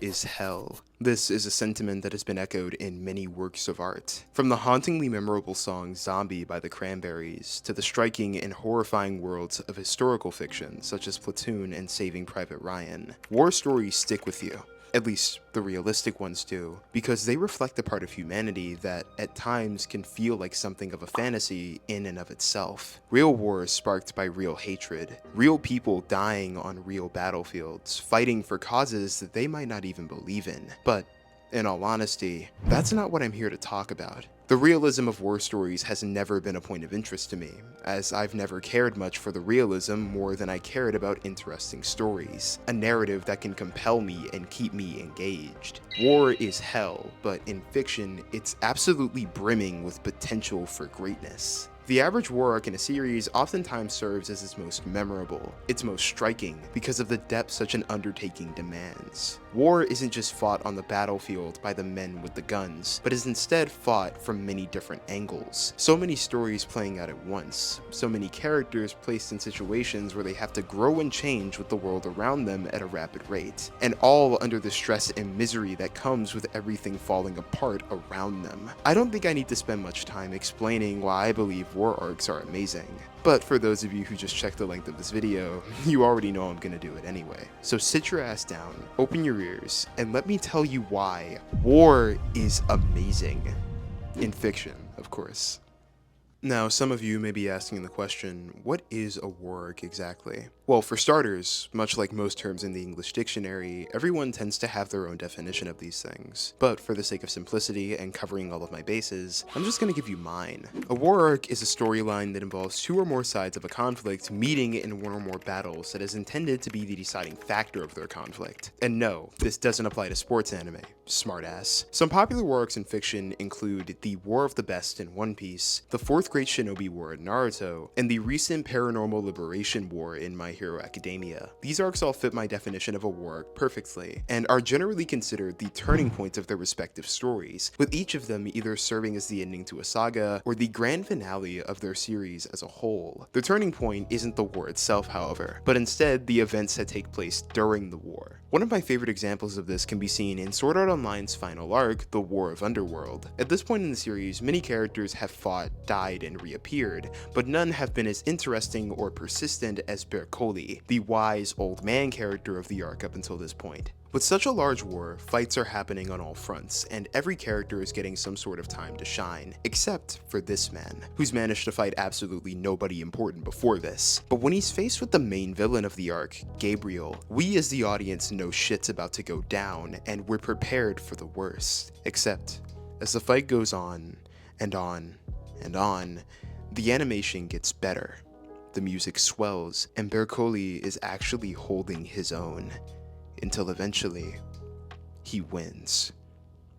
is hell. This is a sentiment that has been echoed in many works of art. From the hauntingly memorable song Zombie by the Cranberries, to the striking and horrifying worlds of historical fiction such as Platoon and Saving Private Ryan, war stories stick with you. At least, the realistic ones do, because they reflect a part of humanity that, at times, can feel like something of a fantasy in and of itself. Real war is sparked by real hatred, real people dying on real battlefields, fighting for causes that they might not even believe in. But, in all honesty, that's not what I'm here to talk about. The realism of war stories has never been a point of interest to me, as I've never cared much for the realism more than I cared about interesting stories, a narrative that can compel me and keep me engaged. War is hell, but in fiction, it's absolutely brimming with potential for greatness. The average war arc in a series oftentimes serves as its most memorable, its most striking, because of the depth such an undertaking demands. War isn't just fought on the battlefield by the men with the guns, but is instead fought from many different angles. So many stories playing out at once, so many characters placed in situations where they have to grow and change with the world around them at a rapid rate, and all under the stress and misery that comes with everything falling apart around them. I don't think I need to spend much time explaining why I believe war arcs are amazing. But for those of you who just checked the length of this video, you already know I'm gonna do it anyway. So sit your ass down, open your ears, and let me tell you why war is amazing. In fiction, of course. Now, some of you may be asking the question, what is a war arc exactly? Well, for starters, much like most terms in the English dictionary, everyone tends to have their own definition of these things. But for the sake of simplicity and covering all of my bases, I'm just gonna give you mine. A war arc is a storyline that involves two or more sides of a conflict meeting in one or more battles that is intended to be the deciding factor of their conflict. And no, this doesn't apply to sports anime. Smartass. Some popular war arcs in fiction include the War of the Best in One Piece, the Fourth Great Shinobi War in Naruto, and the recent Paranormal Liberation War in My Hero Academia. These arcs all fit my definition of a war arc perfectly, and are generally considered the turning points of their respective stories, with each of them either serving as the ending to a saga, or the grand finale of their series as a whole. The turning point isn't the war itself, however, but instead the events that take place during the war. One of my favorite examples of this can be seen in Sword Art Online's final arc, the War of Underworld. At this point in the series, many characters have fought, died, and reappeared, but none have been as interesting or persistent as Bercoli, the wise old man character of the arc up until this point. With such a large war, fights are happening on all fronts, and every character is getting some sort of time to shine, except for this man, who's managed to fight absolutely nobody important before this. But when he's faced with the main villain of the arc, Gabriel, we as the audience know shit's about to go down, and we're prepared for the worst. Except, as the fight goes on, and on, and on, the animation gets better. The music swells, and Bercoli is actually holding his own. Until eventually, he wins.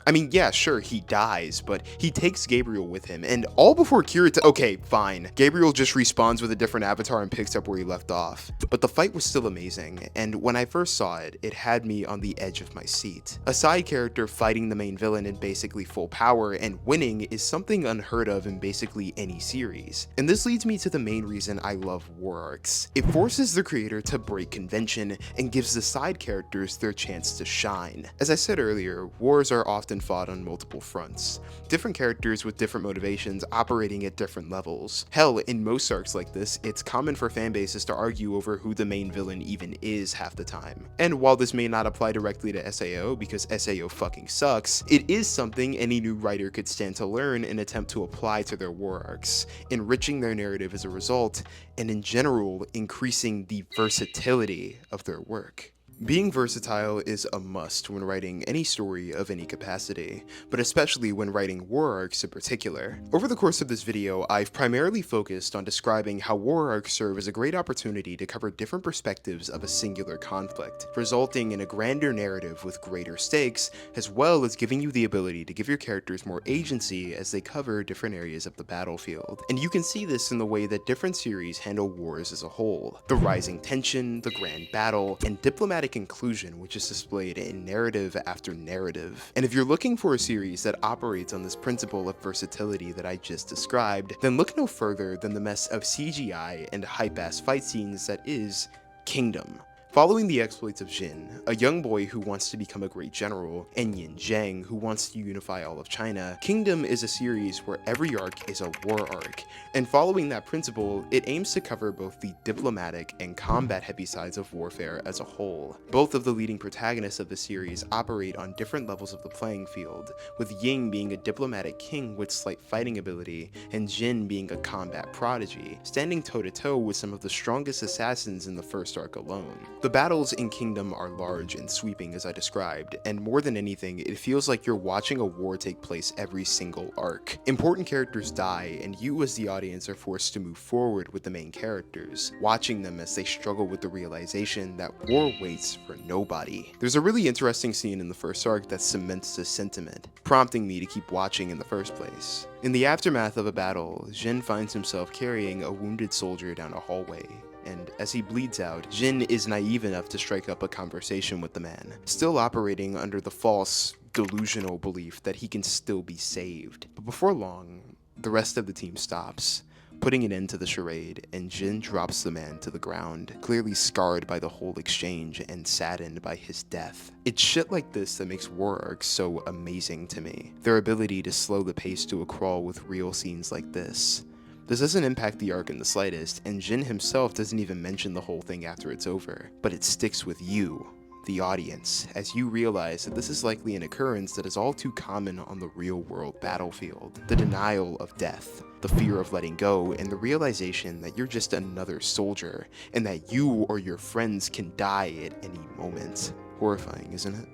I mean, yeah, sure, he dies, but he takes Gabriel with him, and all before Kirito— okay, fine. Gabriel just respawns with a different avatar and picks up where he left off. But the fight was still amazing, and when I first saw it, it had me on the edge of my seat. A side character fighting the main villain in basically full power and winning is something unheard of in basically any series. And this leads me to the main reason I love war arcs. It forces the creator to break convention and gives the side characters their chance to shine. As I said earlier, wars are often fought on multiple fronts, different characters with different motivations operating at different levels. Hell, in most arcs like this, it's common for fanbases to argue over who the main villain even is half the time. And while this may not apply directly to SAO because SAO fucking sucks, it is something any new writer could stand to learn and attempt to apply to their war arcs, enriching their narrative as a result, and in general, increasing the versatility of their work. Being versatile is a must when writing any story of any capacity, but especially when writing war arcs in particular. Over the course of this video, I've primarily focused on describing how war arcs serve as a great opportunity to cover different perspectives of a singular conflict, resulting in a grander narrative with greater stakes, as well as giving you the ability to give your characters more agency as they cover different areas of the battlefield. And you can see this in the way that different series handle wars as a whole. The rising tension, the grand battle, and diplomatic inclusion, which is displayed in narrative after narrative. And if you're looking for a series that operates on this principle of versatility that I just described, then look no further than the mess of CGI and hype-ass fight scenes that is Kingdom. Following the exploits of Jin, a young boy who wants to become a great general, and Yin Zhang, who wants to unify all of China, Kingdom is a series where every arc is a war arc, and following that principle, it aims to cover both the diplomatic and combat-heavy sides of warfare as a whole. Both of the leading protagonists of the series operate on different levels of the playing field, with Ying being a diplomatic king with slight fighting ability, and Jin being a combat prodigy, standing toe-to-toe with some of the strongest assassins in the first arc alone. The battles in Kingdom are large and sweeping as I described, and more than anything, it feels like you're watching a war take place every single arc. Important characters die, and you as the audience are forced to move forward with the main characters, watching them as they struggle with the realization that war waits for nobody. There's a really interesting scene in the first arc that cements this sentiment, prompting me to keep watching in the first place. In the aftermath of a battle, Jin finds himself carrying a wounded soldier down a hallway, and as he bleeds out, Jin is naive enough to strike up a conversation with the man, still operating under the false, delusional belief that he can still be saved. But before long, the rest of the team stops, putting an end to the charade, and Jin drops the man to the ground, clearly scarred by the whole exchange and saddened by his death. It's shit like this that makes war arcs so amazing to me. Their ability to slow the pace to a crawl with real scenes like this. This doesn't impact the arc in the slightest, and Jin himself doesn't even mention the whole thing after it's over, but it sticks with you, the audience, as you realize that this is likely an occurrence that is all too common on the real-world battlefield. The denial of death, the fear of letting go, and the realization that you're just another soldier, and that you or your friends can die at any moment. Horrifying, isn't it?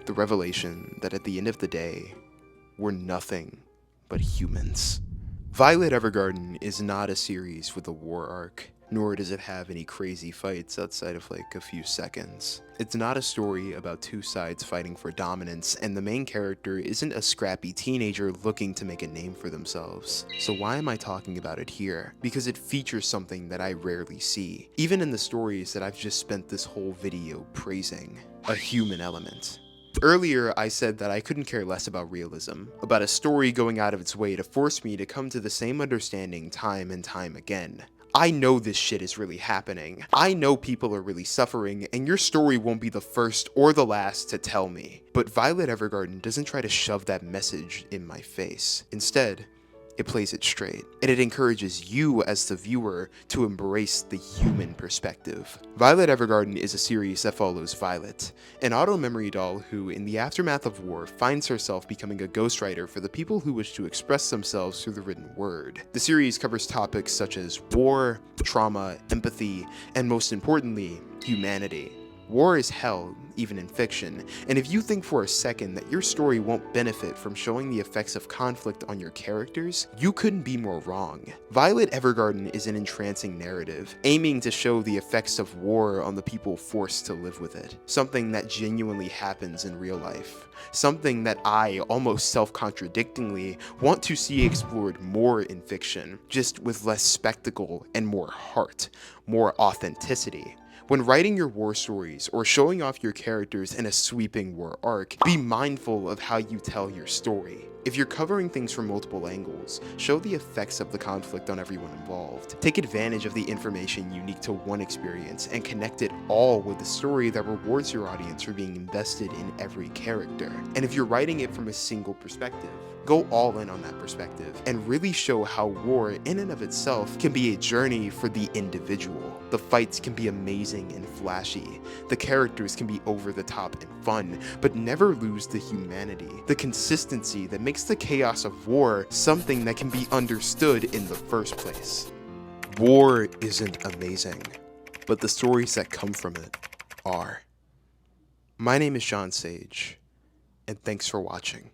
The revelation that at the end of the day, we're nothing but humans. Violet Evergarden is not a series with a war arc, nor does it have any crazy fights outside of like a few seconds. It's not a story about two sides fighting for dominance, and the main character isn't a scrappy teenager looking to make a name for themselves. So why am I talking about it here? Because it features something that I rarely see, even in the stories that I've just spent this whole video praising: a human element. Earlier, I said that I couldn't care less about realism, about a story going out of its way to force me to come to the same understanding time and time again. I know this shit is really happening. I know people are really suffering, and your story won't be the first or the last to tell me. But Violet Evergarden doesn't try to shove that message in my face. Instead, it plays it straight, and it encourages you as the viewer to embrace the human perspective. Violet Evergarden is a series that follows Violet, an auto-memory doll who, in the aftermath of war, finds herself becoming a ghostwriter for the people who wish to express themselves through the written word. The series covers topics such as war, trauma, empathy, and most importantly, humanity. War is hell, even in fiction, and if you think for a second that your story won't benefit from showing the effects of conflict on your characters, you couldn't be more wrong. Violet Evergarden is an entrancing narrative, aiming to show the effects of war on the people forced to live with it, something that genuinely happens in real life. Something that I, almost self-contradictingly, want to see explored more in fiction, just with less spectacle and more heart, more authenticity. When writing your war stories or showing off your characters in a sweeping war arc, be mindful of how you tell your story. If you're covering things from multiple angles, show the effects of the conflict on everyone involved. Take advantage of the information unique to one experience and connect it all with a story that rewards your audience for being invested in every character. And if you're writing it from a single perspective, go all in on that perspective and really show how war in and of itself can be a journey for the individual. The fights can be amazing and flashy, the characters can be over the top and fun, but never lose the humanity, the consistency that makes the chaos of war something that can be understood in the first place. War isn't amazing, but the stories that come from it are. My name is John Sage, and thanks for watching.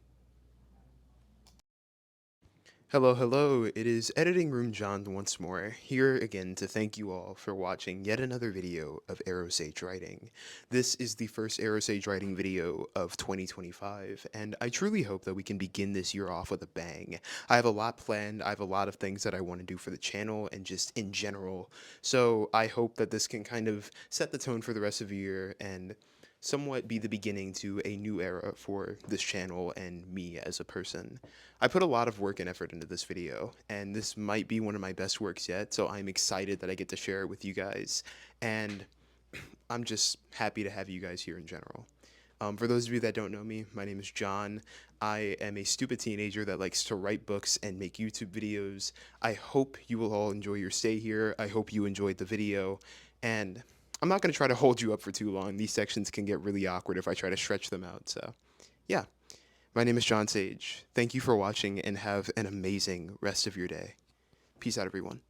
Hello, it is Editing Room John once more, here again to thank you all for watching yet another video of Arrow Sage Writing. This is the first Arrow Sage Writing video of 2025, and I truly hope that we can begin this year off with a bang. I have a lot planned, I have a lot of things that I want to do for the channel and just in general, so I hope that this can kind of set the tone for the rest of the year and somewhat be the beginning to a new era for this channel and me as a person. I put a lot of work and effort into this video, and this might be one of my best works yet, so I'm excited that I get to share it with you guys. And I'm just happy to have you guys here in general. For those of you that don't know me, my name is John. I am a stupid teenager that likes to write books and make YouTube videos. I hope you will all enjoy your stay here. I hope you enjoyed the video. And I'm not going to try to hold you up for too long. These sections can get really awkward if I try to stretch them out. So, yeah, my name is John Sage. Thank you for watching and have an amazing rest of your day. Peace out, everyone.